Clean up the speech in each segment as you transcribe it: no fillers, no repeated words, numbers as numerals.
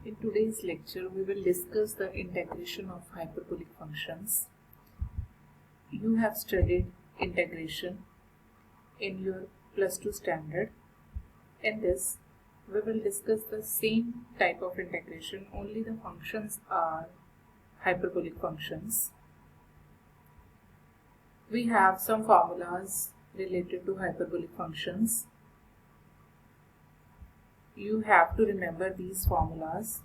In today's lecture, we will discuss the integration of hyperbolic functions. You have studied integration in your plus 2 standard. In this, we will discuss the same type of integration, only the functions are hyperbolic functions. We have some formulas related to hyperbolic functions. You have to remember these formulas.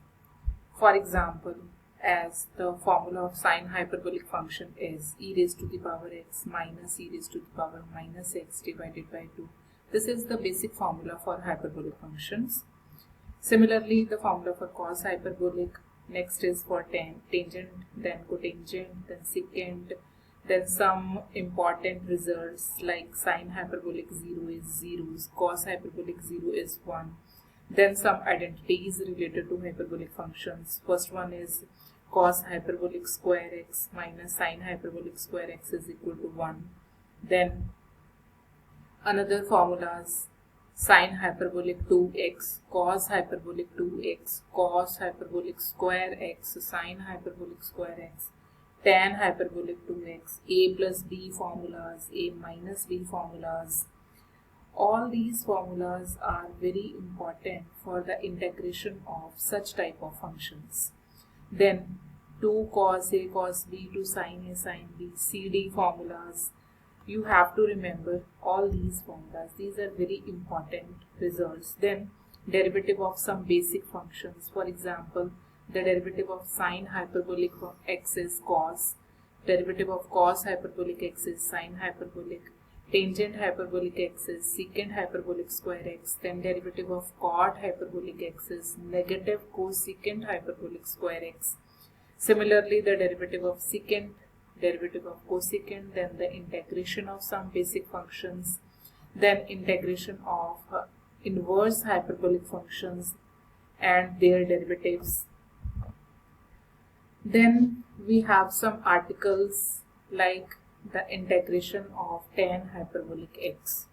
For example, as the formula of sine hyperbolic function is e raised to the power x minus e raised to the power minus x divided by 2. This is the basic formula for hyperbolic functions. Similarly, the formula for cos hyperbolic, next is for tangent, then cotangent, then secant, then some important results like sine hyperbolic 0 is 0, cos hyperbolic 0 is 1. Then some identities related to hyperbolic functions. First one is cos hyperbolic square x minus sine hyperbolic square x is equal to 1. Then another formulas, sine hyperbolic 2x, cos hyperbolic 2x, cos hyperbolic square x, sine hyperbolic square x, tan hyperbolic 2x, a plus b formulas, a minus b formulas. All these formulas are very important for the integration of such type of functions. Then 2 cos A cos B to sin A sin B, CD formulas. You have to remember all these formulas. These are very important results. Then derivative of some basic functions. For example, the derivative of sine hyperbolic x is cos. Derivative of cos hyperbolic x is sine hyperbolic. Tangent hyperbolic x is secant hyperbolic square x. Then derivative of cot hyperbolic x is negative cosecant hyperbolic square x. Similarly, the derivative of secant, derivative of cosecant, then the integration of some basic functions, then integration of inverse hyperbolic functions and their derivatives. Then we have some articles like the integration of tan hyperbolic x.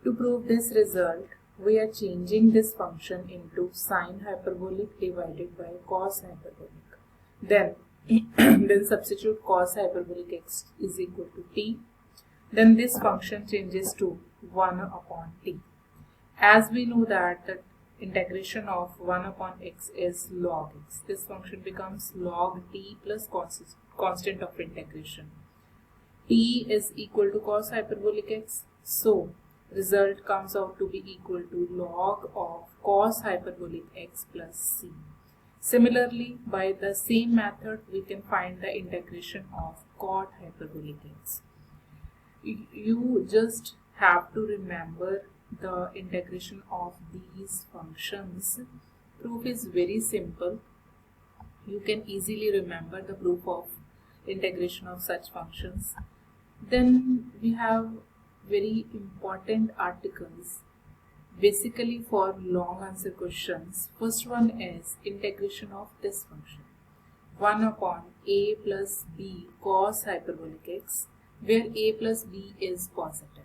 To prove this result, we are changing this function into sine hyperbolic divided by cos hyperbolic. Then substitute cos hyperbolic x is equal to t. Then this function changes to 1 upon t. As we know that the integration of 1 upon x is log x. This function becomes log t plus constant of integration. T is equal to cos hyperbolic x, so result comes out to be equal to log of cos hyperbolic x plus c. Similarly, by the same method, we can find the integration of cot hyperbolic x. You just have to remember the integration of these functions. Proof is very simple. You can easily remember the proof of integration of such functions. Then we have very important articles basically for long answer questions. First one is integration of this function 1 upon a plus b cos hyperbolic x, where a plus b is positive.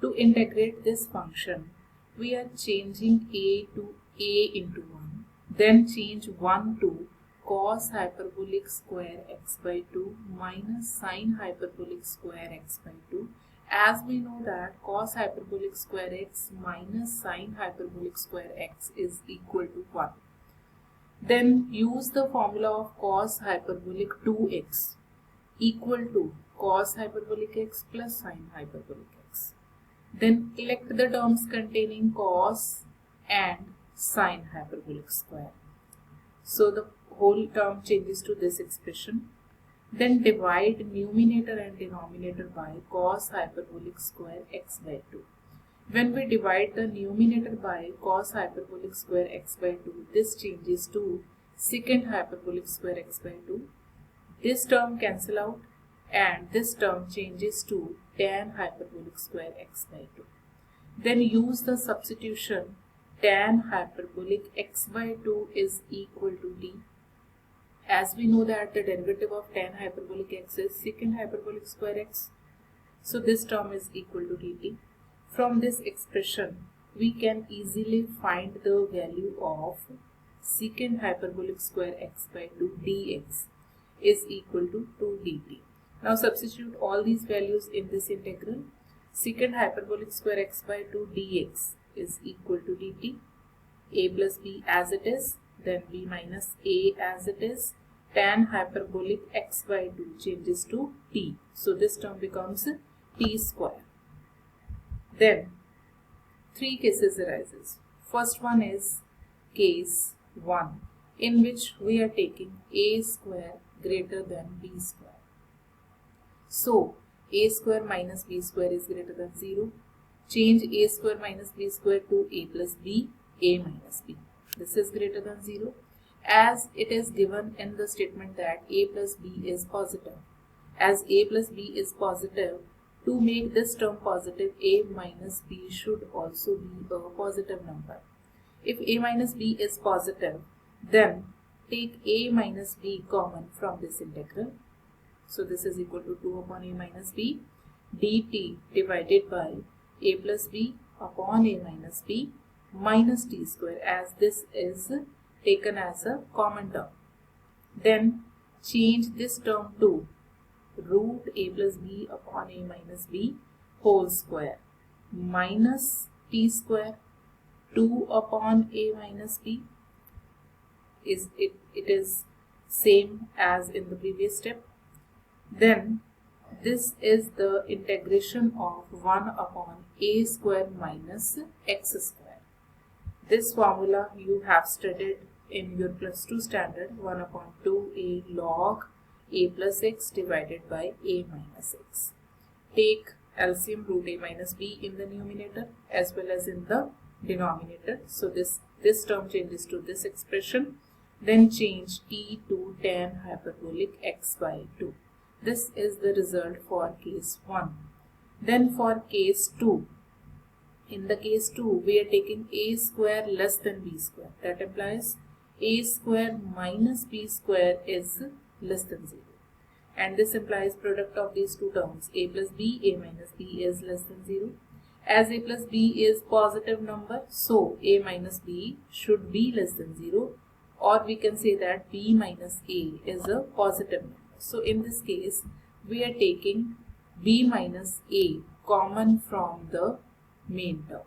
To integrate this function, we are changing a to a into 1, then change 1 to cos hyperbolic square x by 2 minus sine hyperbolic square x by 2. As we know that cos hyperbolic square x minus sine hyperbolic square x is equal to 1. Then use the formula of cos hyperbolic 2x equal to cos hyperbolic x plus sine hyperbolic x. Then elect the terms containing cos and sine hyperbolic square. So the whole term changes to this expression. Then divide numerator and denominator by cos hyperbolic square x by 2. When we divide the numerator by cos hyperbolic square x by 2, this changes to secant hyperbolic square x by 2. This term cancel out and this term changes to tan hyperbolic square x by 2. Then use the substitution tan hyperbolic x by 2 is equal to t. As we know that the derivative of tan hyperbolic x is secant hyperbolic square x, so this term is equal to dt. From this expression, we can easily find the value of secant hyperbolic square x by 2 dx is equal to 2 dt. Now substitute all these values in this integral. Secant hyperbolic square x by 2 dx is equal to dt. A plus b as it is, then b minus a as it is. Tan hyperbolic x by 2 changes to t. So this term becomes t square. Then three cases arises. First one is case 1, in which we are taking a square greater than b square. So a square minus b square is greater than 0. Change a square minus b square to a plus b, a minus b. This is greater than 0. As it is given in the statement that a plus b is positive. As a plus b is positive, to make this term positive, a minus b should also be a positive number. If a minus b is positive, then take a minus b common from this integral. So this is equal to 2 upon a minus b dt divided by a plus b upon a minus b minus t square, as this is taken as a common term. Then change this term to root a plus b upon a minus b whole square minus t square 2 upon a minus b. It is same as in the previous step. Then this is the integration of 1 upon a square minus x square. This formula you have studied in your plus 2 standard, 1 upon 2a log a plus x divided by a minus x. Take LCM root a minus b in the numerator as well as in the denominator. So this term changes to this expression. Then change t to tan hyperbolic x by 2. This is the result for case 1. Then for case 2, in the case 2, we are taking a square less than b square. That implies a square minus b square is less than 0. And this implies product of these two terms, a plus b, a minus b is less than 0. As a plus b is positive number, so a minus b should be less than 0. Or we can say that b minus a is a positive number. So in this case, we are taking b minus a common from the main term.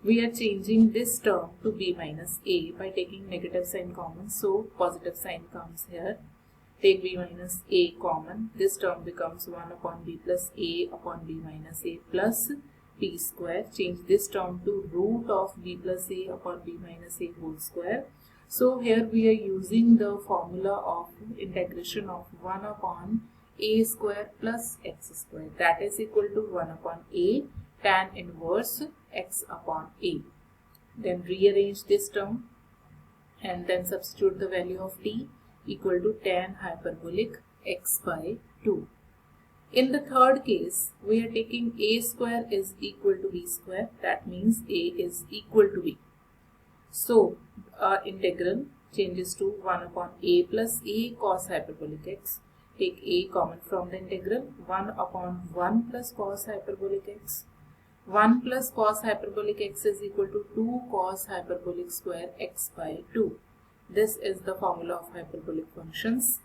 We are changing this term to b minus a by taking negative sign common. So positive sign comes here. Take b minus a common. This term becomes 1 upon b plus a upon b minus a plus t square. Change this term to root of b plus a upon b minus a whole square. So here we are using the formula of integration of 1 upon a square plus x square. That is equal to 1 upon a tan inverse x upon a. Then rearrange this term and then substitute the value of t equal to tan hyperbolic x by 2. In the third case, we are taking a square is equal to b square. That means a is equal to b. So our integral changes to 1 upon a plus a cos hyperbolic x. Take a common from the integral. 1 upon 1 plus cos hyperbolic x. 1 plus cos hyperbolic x is equal to 2 cos hyperbolic square x by 2. This is the formula of hyperbolic functions.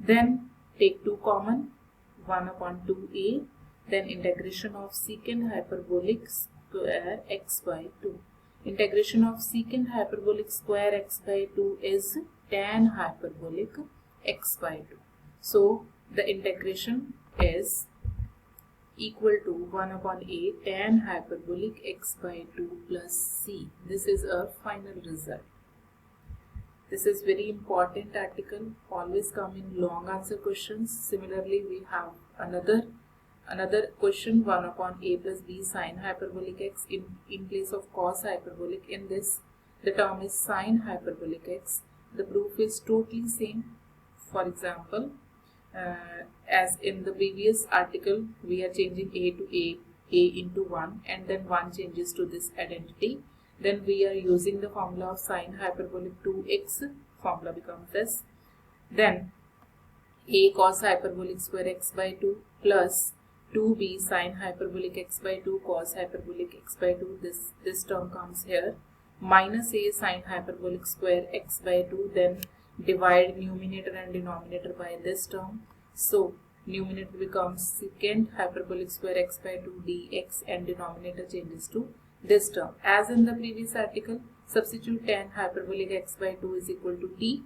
Then take 2 common, 1 upon 2a. Then integration of secant hyperbolic square x by 2. Integration of secant hyperbolic square x by 2 is tan hyperbolic x by 2. So the integration is equal to 1 upon a tan hyperbolic x by 2 plus c. This is our final result. This is very important article. Always come in long answer questions. Similarly, we have another question, 1 upon a plus b sine hyperbolic x in place of cos hyperbolic. In this, the term is sine hyperbolic x. The proof is totally same. For example, as in the previous article, we are changing a to a into 1, and then 1 changes to this identity. Then we are using the formula of sine hyperbolic 2x. Formula becomes this. Then a cos hyperbolic square x by 2 plus 2b sine hyperbolic x by 2 cos hyperbolic x by 2. This term comes here. minus a sine hyperbolic square x by 2, then divide numerator and denominator by this term. So numerator becomes secant hyperbolic square x by 2 dx and denominator changes to this term. As in the previous article, substitute tan hyperbolic x by 2 is equal to t.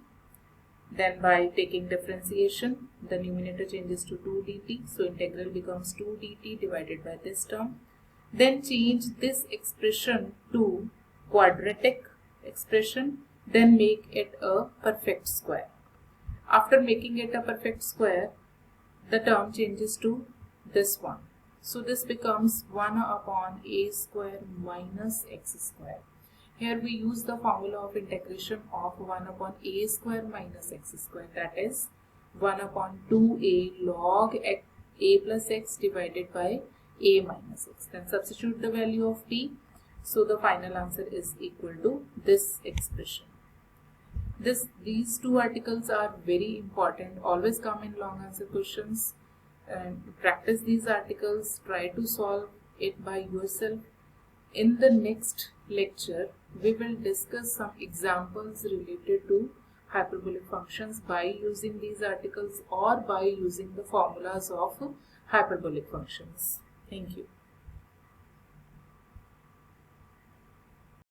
Then by taking differentiation, the numerator changes to 2 dt. So integral becomes 2 dt divided by this term. Then change this expression to quadratic expression. Then make it a perfect square. After making it a perfect square, the term changes to this one. So this becomes 1 upon a square minus x square. Here we use the formula of integration of 1 upon a square minus x square, that is 1 upon 2a log a plus x divided by a minus x. Then substitute the value of t. So the final answer is equal to this expression. These two articles are very important, always come in long answer questions. And to practice these articles, try to solve it by yourself. In the next lecture, we will discuss some examples related to hyperbolic functions by using these articles or by using the formulas of hyperbolic functions. Thank you.